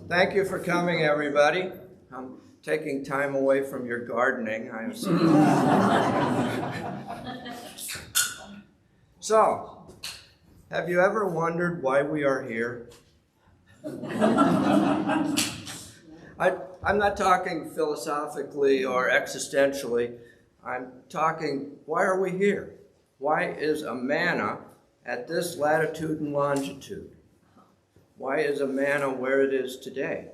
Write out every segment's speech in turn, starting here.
Thank you for coming, everybody. I'm taking time away from your gardening, I assume. So, have you ever wondered why we are here? I'm not talking philosophically or existentially. I'm talking, why are we here? Why is Amana at this latitude and longitude? Why is Amana where it is today?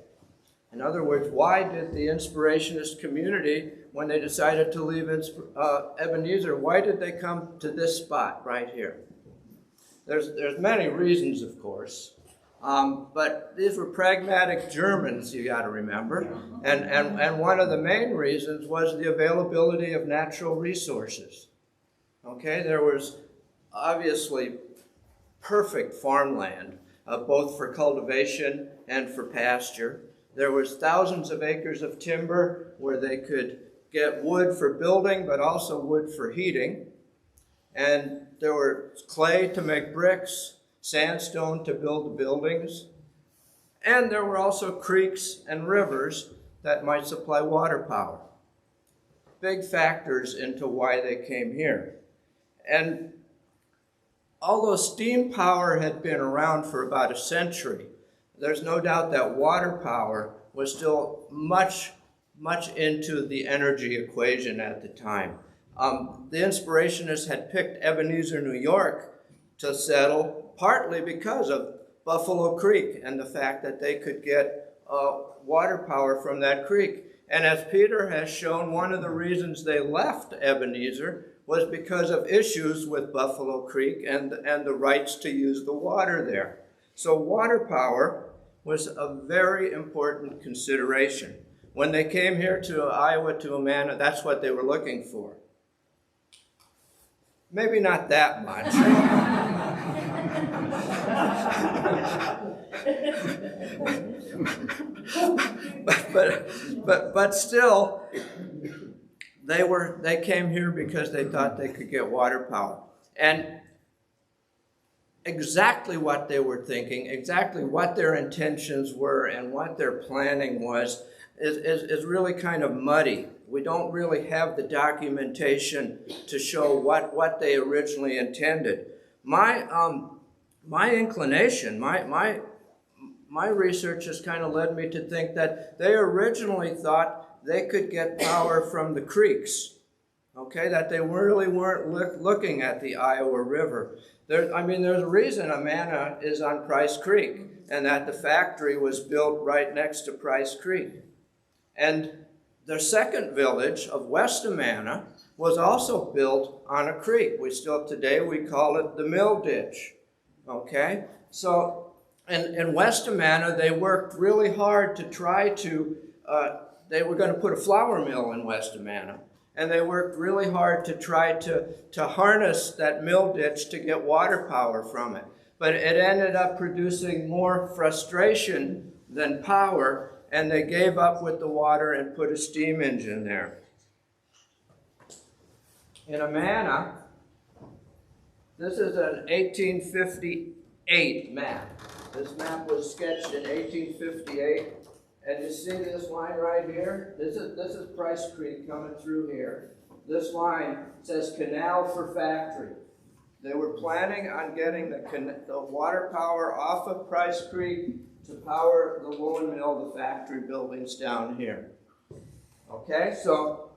In other words, why did the Inspirationist community, when they decided to leave Ebenezer, why did they come to this spot right here? There's many reasons, of course, but these were pragmatic Germans, you got to remember, and one of the main reasons was the availability of natural resources. Okay, there was obviously perfect farmland, both for cultivation and for pasture. There was thousands of acres of timber where they could get wood for building, but also wood for heating. And there was clay to make bricks, sandstone to build the buildings. And there were also creeks and rivers that might supply water power. Big factors into why they came here. And although steam power had been around for about a century, there's no doubt that water power was still much into the energy equation at the time. The Inspirationists had picked Ebenezer, New York to settle partly because of Buffalo Creek and the fact that they could get water power from that creek. And as Peter has shown, one of the reasons they left Ebenezer was because of issues with Buffalo Creek and the rights to use the water there. So water power was a very important consideration. When they came here to Iowa, to Amana, that's what they were looking for. Maybe not that much. but still, they came here because they thought they could get water power. And exactly what they were thinking, exactly what their intentions were and what their planning was is really kind of muddy. We don't really have the documentation to show what they originally intended. My inclination, my research has kind of led me to think that they originally thought they could get power from the creeks, okay, that they really weren't looking at the Iowa River. There's a reason Amana is on Price Creek and that the factory was built right next to Price Creek. And the second village of West Amana was also built on a creek. Today we call it the Mill Ditch, okay? So in West Amana, they worked really hard to try to, they were going to put a flour mill in West Amana. And they worked really hard to try to harness that mill ditch to get water power from it. But it ended up producing more frustration than power, and they gave up with the water and put a steam engine there. In Amana, this is an 1858 map. This map was sketched in 1858. And you see this line right here? This is Price Creek coming through here. This line says Canal for Factory. They were planning on getting the water power off of Price Creek to power the woolen mill, the factory buildings down here. Okay, so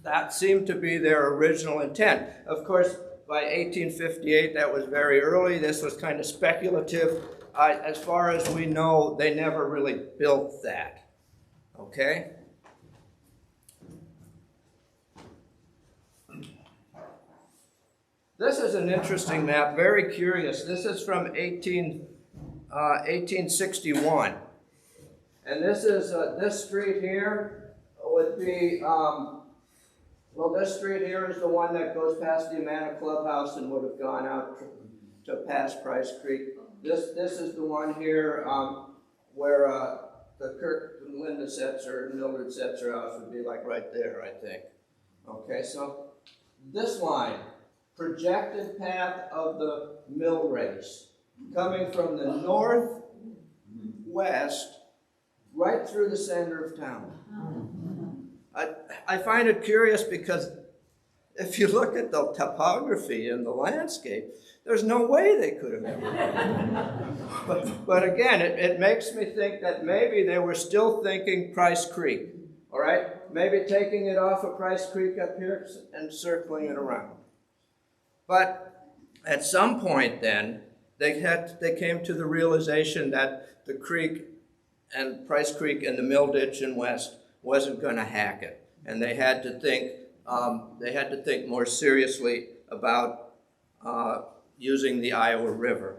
that seemed to be their original intent. Of course, by 1858, that was very early. This was kind of speculative. As far as we know, they never really built that, okay? This is an interesting map, very curious. This is from 1861. And this is, this street here would be, this street here is the one that goes past the Amana Clubhouse and would have gone out to past Price Creek. This is the one here where the Kirk and Linda Setzer and Mildred Setzer house would be like right there, I think. Okay, so this line, projected path of the Millrace, coming from the northwest right through the center of town. I find it curious because if you look at the topography and the landscape, there's no way they could have ever done it. But again, it makes me think that maybe they were still thinking Price Creek, all right? Maybe taking it off of Price Creek up here and circling it around. But at some point then, they came to the realization that the creek and Price Creek and the mill ditch in west wasn't going to hack it, and they had to think more seriously about using the Iowa River.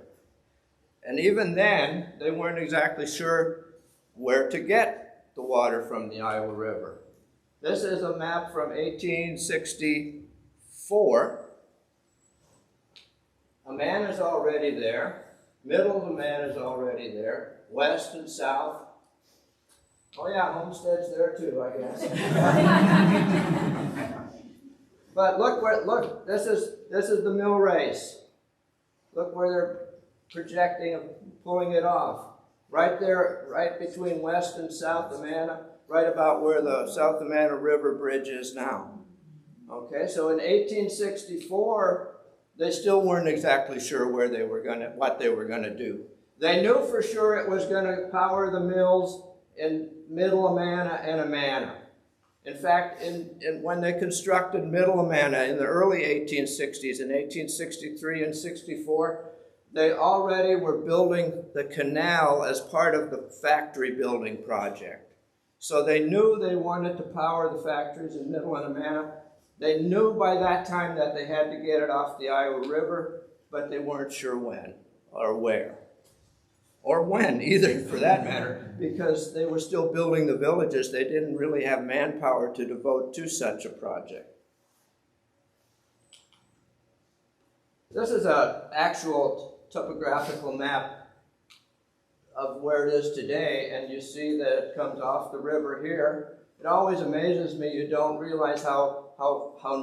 And even then, they weren't exactly sure where to get the water from the Iowa River. This is a map from 1864. Amana's already there. Middle of Amana's already there. West and south. Oh yeah, Homestead's there too, I guess. But look, this is the Millrace. Look where they're projecting and pulling it off. Right there, right between West and South Amana, right about where the South Amana River Bridge is now. Okay, so in 1864, they still weren't exactly sure what they were gonna do. They knew for sure it was gonna power the mills in Middle Amana and Amana. In fact, when they constructed Middle Amana in the early 1860s, in 1863 and 64, they already were building the canal as part of the factory building project. So they knew they wanted to power the factories in Middle and Amana. They knew by that time that they had to get it off the Iowa River, but they weren't sure when or where. Or when, either, for that matter, because they were still building the villages. They didn't really have manpower to devote to such a project. This is an actual topographical map of where it is today, and you see that it comes off the river here. It always amazes me, you don't realize how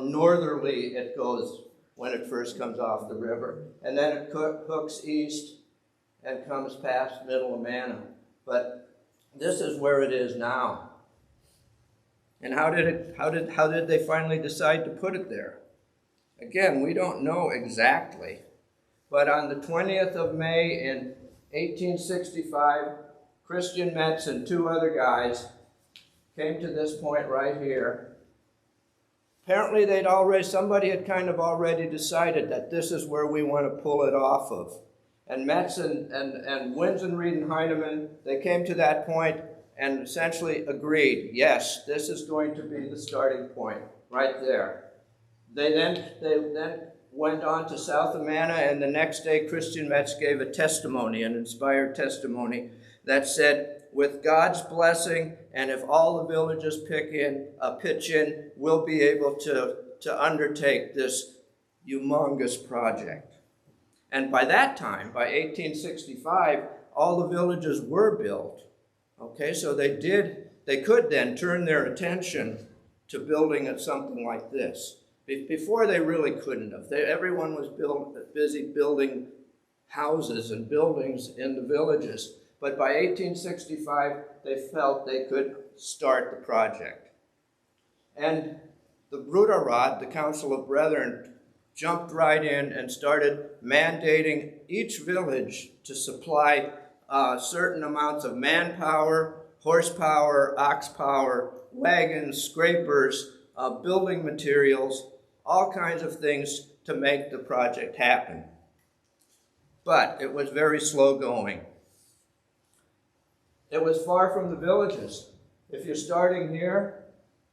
northerly it goes when it first comes off the river. And then it hooks east and comes past Middle Amana. But this is where it is now. And how did they finally decide to put it there? Again, we don't know exactly. But on the 20th of May in 1865, Christian Metz and two other guys came to this point right here. Apparently somebody had kind of already decided that this is where we want to pull it off of. And Metz and Winsenried and Heinemann, they came to that point and essentially agreed, yes, this is going to be the starting point right there. They then went on to South Amana, and the next day Christian Metz gave a testimony, an inspired testimony that said, with God's blessing, and if all the villages pitch in, we'll be able to undertake this humongous project. And by that time, by 1865, all the villages were built. Okay, so they could then turn their attention to building something like this. Before they really couldn't have. Everyone was busy building houses and buildings in the villages. But by 1865, they felt they could start the project. And the Bruderrat, the Council of Brethren, jumped right in and started mandating each village to supply certain amounts of manpower, horsepower, ox power, wagons, scrapers, building materials, all kinds of things to make the project happen. But it was very slow going. It was far from the villages. If you're starting here,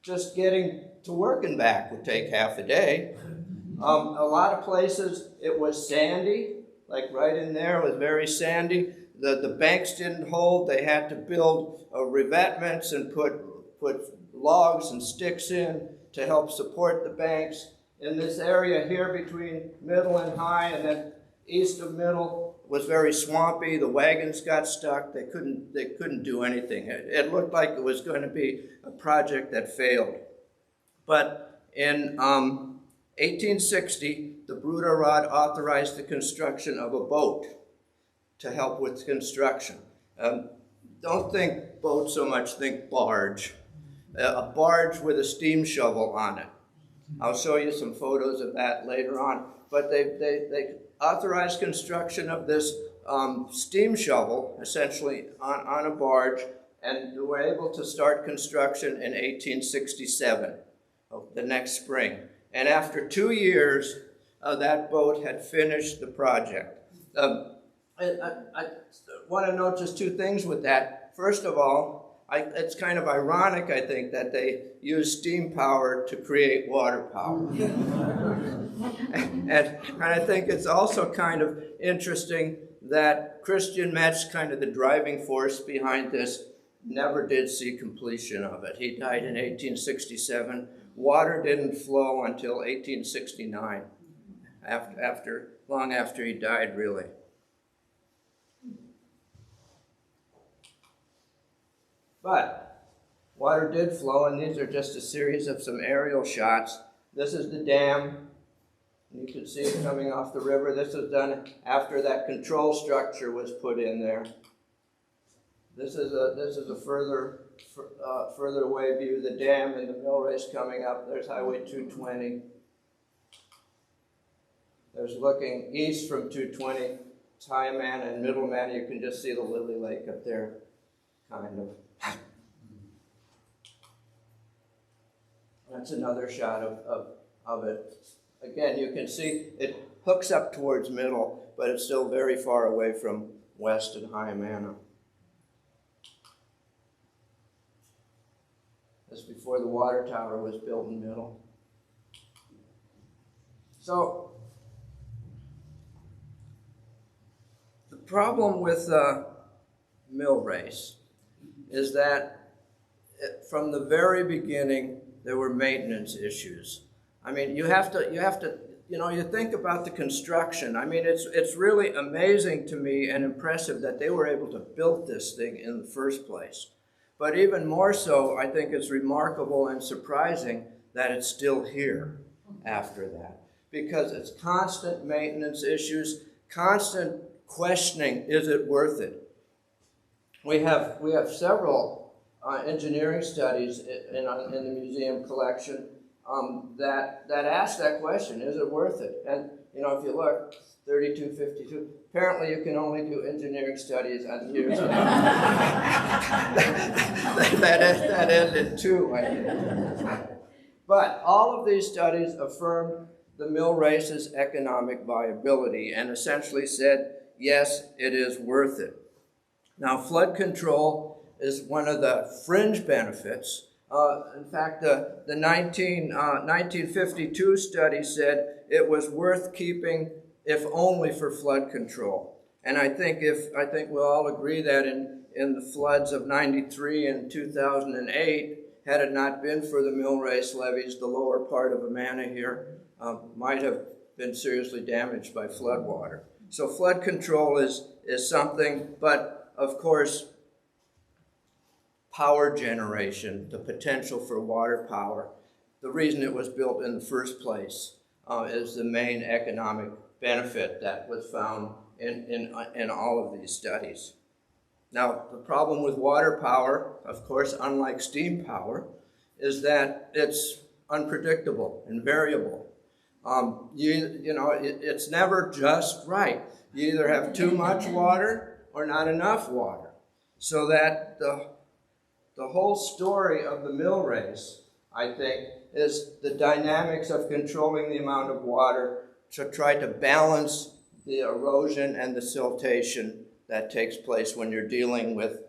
just getting to work and back would take half a day. A lot of places it was sandy, like right in there it was very sandy. The banks didn't hold. They had to build revetments and put logs and sticks in to help support the banks. In this area here between Middle and High and then east of Middle was very swampy. The wagons got stuck. They couldn't do anything. It looked like it was going to be a project that failed. But in 1860, the Bruderrat authorized the construction of a boat to help with construction. don't think boat so much, think barge. A barge with a steam shovel on it. I'll show you some photos of that later on. But they authorized construction of this steam shovel, essentially on a barge, and they were able to start construction in 1867, the next spring. And after 2 years, that boat had finished the project. I want to note just two things with that. First of all, it's kind of ironic, I think, that they use steam power to create water power. and I think it's also kind of interesting that Christian Metz, kind of the driving force behind this, never did see completion of it. He died in 1867. Water didn't flow until 1869, long after he died, really. But water did flow, and these are just a series of some aerial shots. This is the dam. You can see it coming off the river. This was done after that control structure was put in there. This is a further away view of the dam and the Millrace coming up. There's Highway 220. There's looking east from 220. It's High Amana and Middle Amana. You can just see the Lily Lake up there, kind of. That's another shot of it. Again, you can see it hooks up towards Middle, but it's still very far away from West and High Amana. This is before the water tower was built in Middle. So, the problem with Millrace is that from the very beginning, there were maintenance issues. I mean, you think about the construction. I mean, it's really amazing to me and impressive that they were able to build this thing in the first place. But even more so, I think it's remarkable and surprising that it's still here after that. Because it's constant maintenance issues, constant questioning, is it worth it? We have several engineering studies in the museum collection that ask that question, is it worth it? And if you look, 3252, apparently you can only do engineering studies on years. that ended too, I think. But all of these studies affirmed the Millrace's economic viability and essentially said, yes, it is worth it. Now, flood control is one of the fringe benefits. In fact, the 1952 study said it was worth keeping if only for flood control. And I think we'll all agree that in the floods of 93 and 2008, had it not been for the Millrace levees, the lower part of Amana here might have been seriously damaged by floodwater. So flood control is something, but of course, power generation, the potential for water power, the reason it was built in the first place is the main economic benefit that was found in all of these studies. Now, the problem with water power, of course, unlike steam power, is that it's unpredictable and variable. It's never just right. You either have too much water or not enough water. So that the whole story of the Millrace, I think, is the dynamics of controlling the amount of water to try to balance the erosion and the siltation that takes place when you're dealing with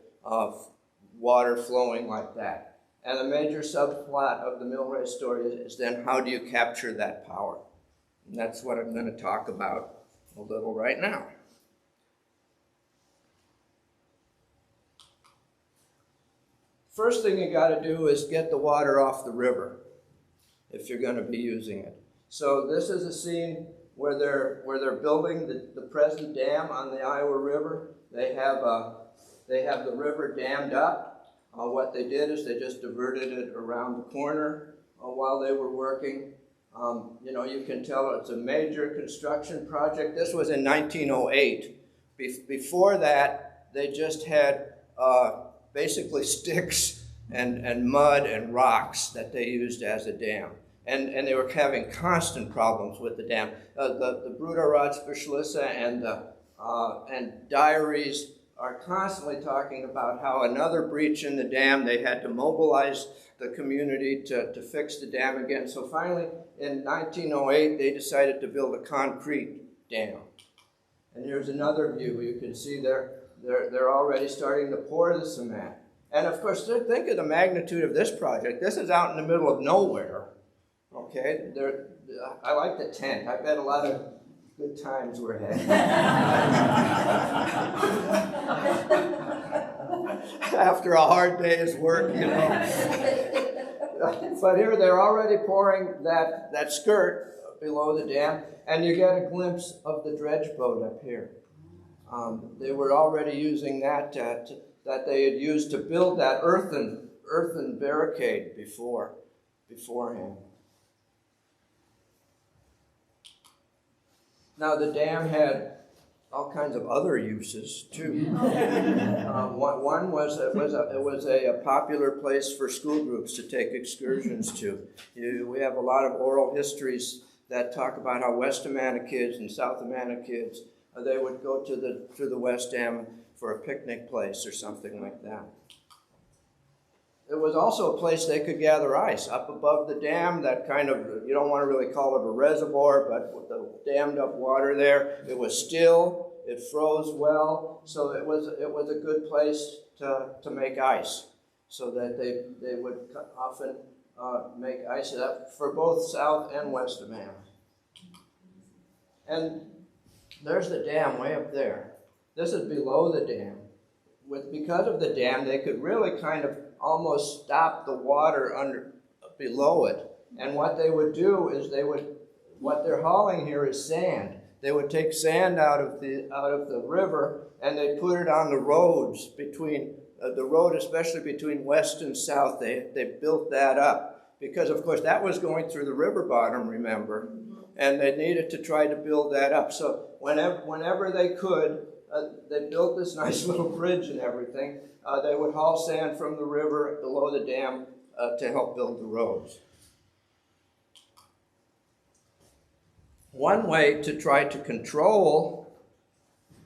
water flowing like that. And the major subplot of the Millrace story is then how do you capture that power? And that's what I'm going to talk about a little right now. First thing you got to do is get the water off the river if you're going to be using it. So this is a scene where they're building the present dam on the Iowa River. They have the river dammed up. What they did is they just diverted it around the corner while they were working. You can tell it's a major construction project. This was in 1908. Before that, they just had basically sticks and mud and rocks that they used as a dam. And they were having constant problems with the dam. The Bruderratsbeschlüsse and diaries are constantly talking about how another breach in the dam, they had to mobilize the community to fix the dam again. So finally, in 1908, they decided to build a concrete dam. And here's another view. You can see they're already starting to pour the cement. And of course, think of the magnitude of this project. This is out in the middle of nowhere. Okay, I like the tent. I bet a lot of good times were had. After a hard day's work, you know. But here they're already pouring that skirt below the dam, and you get a glimpse of the dredge boat up here. They were already using that they had used to build that earthen barricade beforehand. Now the dam had all kinds of other uses too. One was it was a popular place for school groups to take excursions to. We have a lot of oral histories that talk about how West Amana kids and South Amana kids they would go to the West Dam for a picnic place or something like that. It was also a place they could gather ice up above the dam, that kind of, you don't want to really call it a reservoir, but with the dammed up water there, it was still, it froze well, so it was a good place to make ice, so that they would often make ice for both South and West Amana. And there's the dam way up there. This is below the dam. Because of the dam, they could really kind of almost stop the water below it. And what they would do is what they're hauling here is sand. They would take sand out of the river and they put it on the roads between the road, especially between west and south. They built that up because, of course, that was going through the river bottom, remember, and they needed to try to build that up. So whenever they could, they built this nice little bridge and everything. They would haul sand from the river below the dam to help build the roads. One way to try to control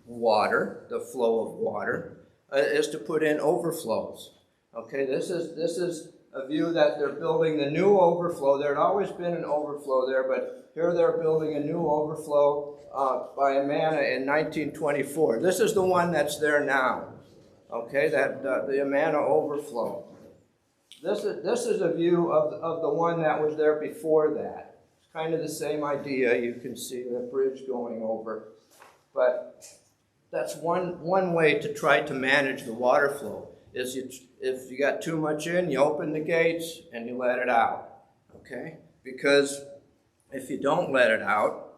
water, the flow of water, is to put in overflows. Okay, this is a view that they're building the new overflow. There had always been an overflow there, but here they're building a new overflow by Amana in 1924. This is the one that's there now. Okay, the Amana overflow. This is a view of the one that was there before that. It's kind of the same idea. You can see the bridge going over, but that's one way to try to manage the water flow. Is if you got too much in, you open the gates and you let it out. Okay, because if you don't let it out,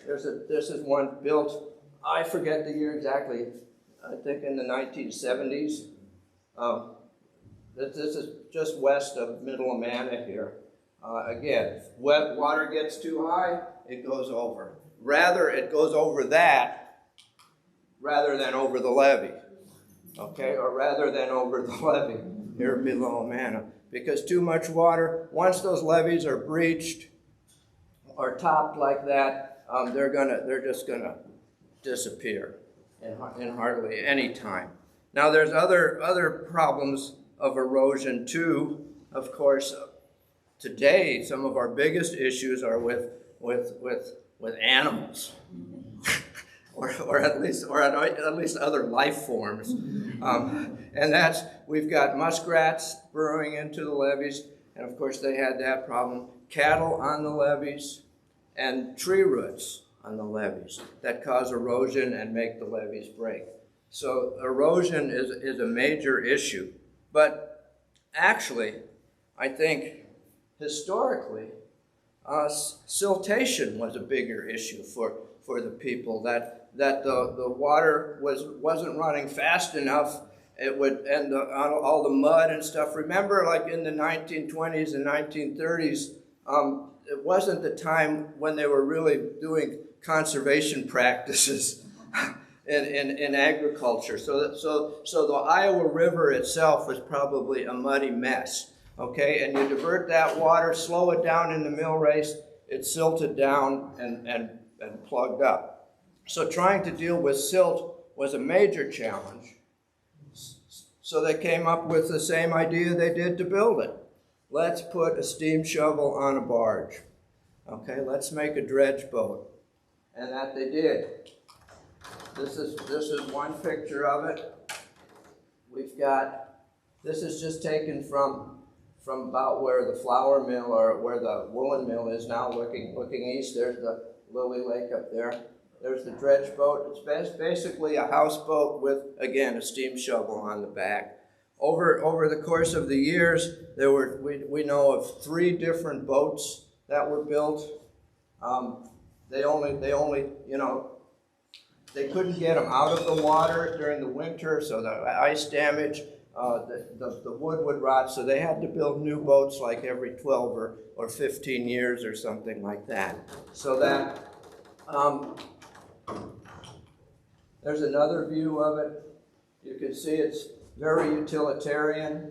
this is one built. I forget the year exactly, I think in the 1970s. This is just west of Middle Amana here. Again, if wet water gets too high, it goes over. Rather, it goes over that rather than over the levee. Okay, or rather than over the levee here below Amana. Because too much water, once those levees are breached or topped like that, they're just gonna disappear in hardly any time. Now there's other problems of erosion too. Of course, today some of our biggest issues are with animals, or at least other life forms, and that's we've got muskrats burrowing into the levees, and of course they had that problem. Cattle on the levees, and tree roots on the levees that cause erosion and make the levees break. So erosion is a major issue. But actually, I think historically, siltation was a bigger issue for the people, that the water wasn't running fast enough. It would, and all the mud and stuff. Remember, like in the 1920s and 1930s, it wasn't the time when they were really doing conservation practices. in agriculture. So the Iowa River itself was probably a muddy mess. Okay, and you divert that water, slow it down in the Millrace, it silted down and plugged up. So trying to deal with silt was a major challenge. So they came up with the same idea they did to build it. Let's put a steam shovel on a barge. Okay, let's make a dredge boat. And that they did. This is one picture of it. We've got, this is just taken from about where the flour mill or where the woolen mill is now, looking east. There's the Lily Lake up there. There's the dredge boat. It's basically a houseboat with, again, a steam shovel on the back. Over the course of the years, there were, we know of 3 different boats that were built. They only, you know, they couldn't get them out of the water during the winter, so the ice damage, the wood would rot, so they had to build new boats like every 12 or 15 years or something like that. So that, there's another view of it. You can see it's very utilitarian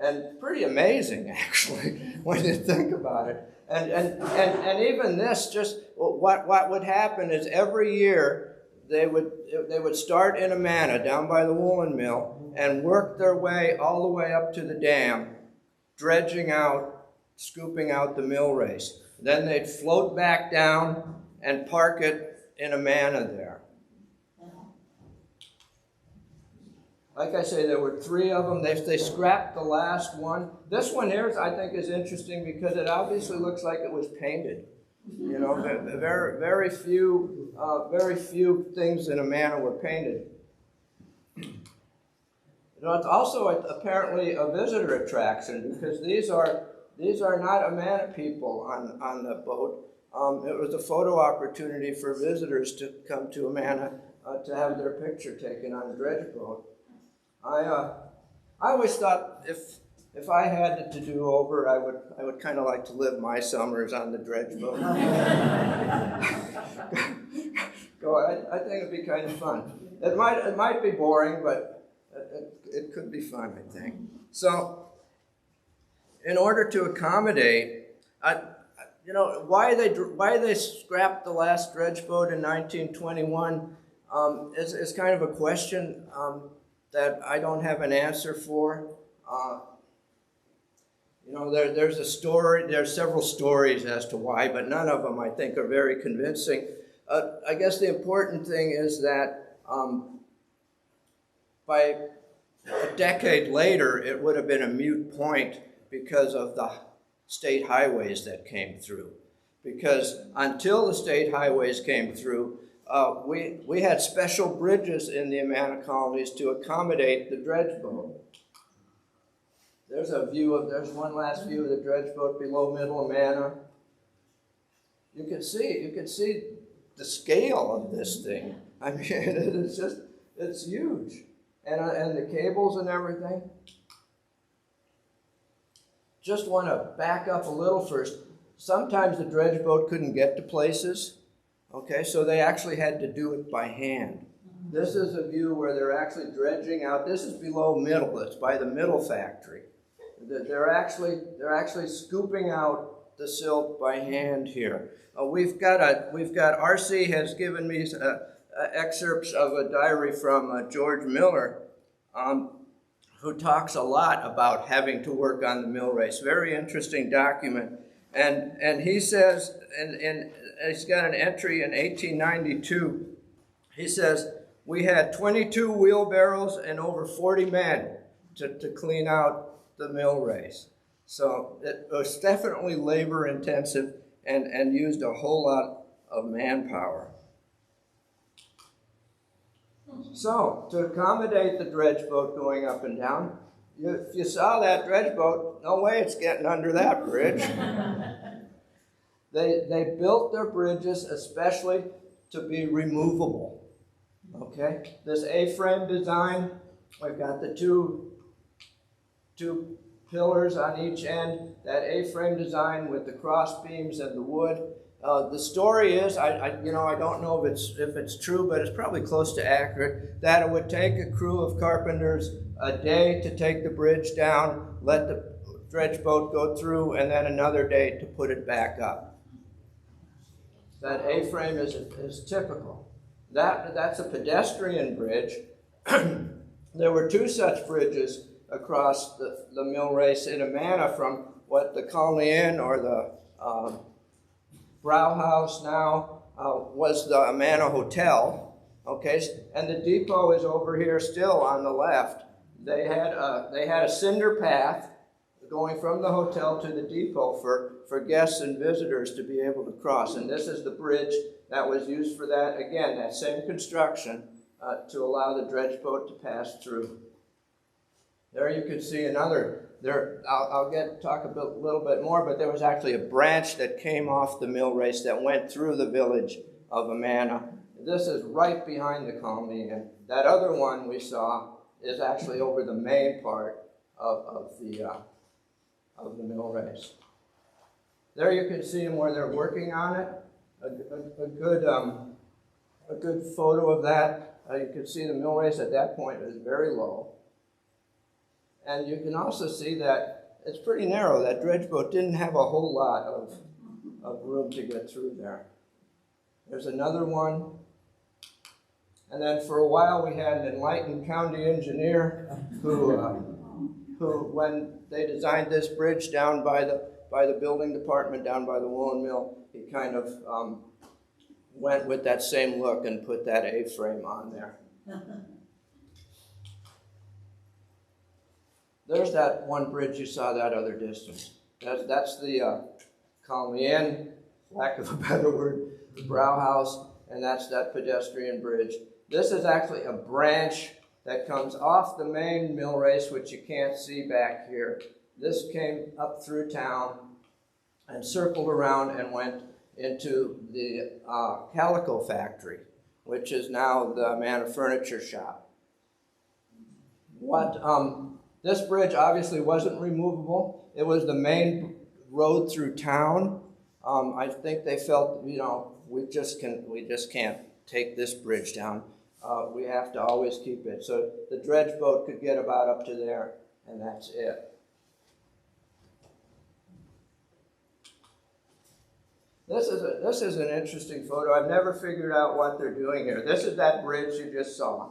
and pretty amazing, actually, when you think about it. And even this, just what would happen is every year they would start in Amana down by the woolen mill and work their way all the way up to the dam, dredging out, scooping out the Millrace. Then they'd float back down and park it in Amana there. Like I say, there were 3 of them. They scrapped the last one. This one here, I think, is interesting because it obviously looks like it was painted. You know, very few things in Amana were painted. You know, it's also apparently a visitor attraction because these are not Amana people on the boat. It was a photo opportunity for visitors to come to Amana to have their picture taken on a dredge boat. I always thought if I had it to do over, I would kind of like to live my summers on the dredge boat. I think it'd be kind of fun. It might be boring, but it could be fun, I think. So, in order to accommodate, you know, why they scrapped the last dredge boat in 1921 is kind of a question that I don't have an answer for. You know, there's a story, there's several stories as to why, but none of them I think are very convincing. I guess the important thing is that by a decade later, it would have been a moot point because of the state highways that came through. Because until the state highways came through, we had special bridges in the Amana colonies to accommodate the dredge boat. There's one last view of the dredge boat below Middle Amana. You can see the scale of this thing. I mean, it's huge. And the cables and everything. Just want to back up a little first. Sometimes the dredge boat couldn't get to places. Okay, so they actually had to do it by hand. This is a view where they're actually dredging out. This is below Middle. It's by the Middle factory. They're actually scooping out the silt by hand here. We've got RC has given me excerpts of a diary from George Miller, who talks a lot about having to work on the Millrace. Very interesting document. And he says, and he's got an entry in 1892. He says, we had 22 wheelbarrows and over 40 men to clean out the Millrace. So it was definitely labor intensive and used a whole lot of manpower. So to accommodate the dredge boat going up and down, if you saw that dredge boat, no way it's getting under that bridge. They built their bridges especially to be removable. Okay, this A-frame design, we've got the two pillars on each end. That A-frame design with the cross beams and the wood The story is, I don't know if it's true, but it's probably close to accurate, that it would take a crew of carpenters a day to take the bridge down, let the dredge boat go through, and then another day to put it back up. That A-frame is typical. That's a pedestrian bridge. There were two such bridges across the Millrace in Amana from what the Colony Inn or the Brow House now was the Amana Hotel. Okay, and the depot is over here still on the left. They had a cinder path going from the hotel to the depot for guests and visitors to be able to cross. And this is the bridge that was used for that, again, that same construction to allow the dredge boat to pass through. There you can see another, I'll talk a little bit more, but there was actually a branch that came off the Millrace that went through the village of Amana. This is right behind the Colony Inn. That other one we saw is actually over the main part of the Millrace. There you can see them where they're working on it. A good photo of that. You can see the Millrace at that point is very low. And you can also see that it's pretty narrow. That dredge boat didn't have a whole lot of room to get through there. There's another one. And then for a while we had an enlightened county engineer who when they designed this bridge down by the building department, down by the woolen mill, he kind of went with that same look and put that A-frame on there. There's that one bridge you saw that other distance. That's the Colony Inn, lack of a better word, Brow House, and that's that pedestrian bridge. This is actually a branch that comes off the main Millrace, which you can't see back here. This came up through town and circled around and went into the Calico factory, which is now the Amana Furniture Shop. This bridge obviously wasn't removable. It was the main road through town. I think they felt, we just can't take this bridge down. We have to always keep it. So the dredge boat could get about up to there, and that's it. This is an interesting photo. I've never figured out what they're doing here. This is that bridge you just saw.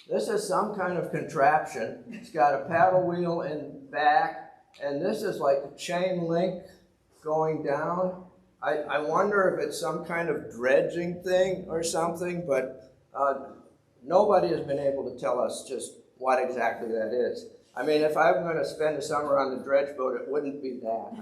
This is some kind of contraption. It's got a paddle wheel in back, and this is like a chain link going down. I wonder if it's some kind of dredging thing or something, but nobody has been able to tell us just what exactly that is. I mean, if I'm going to spend the summer on the dredge boat, it wouldn't be that.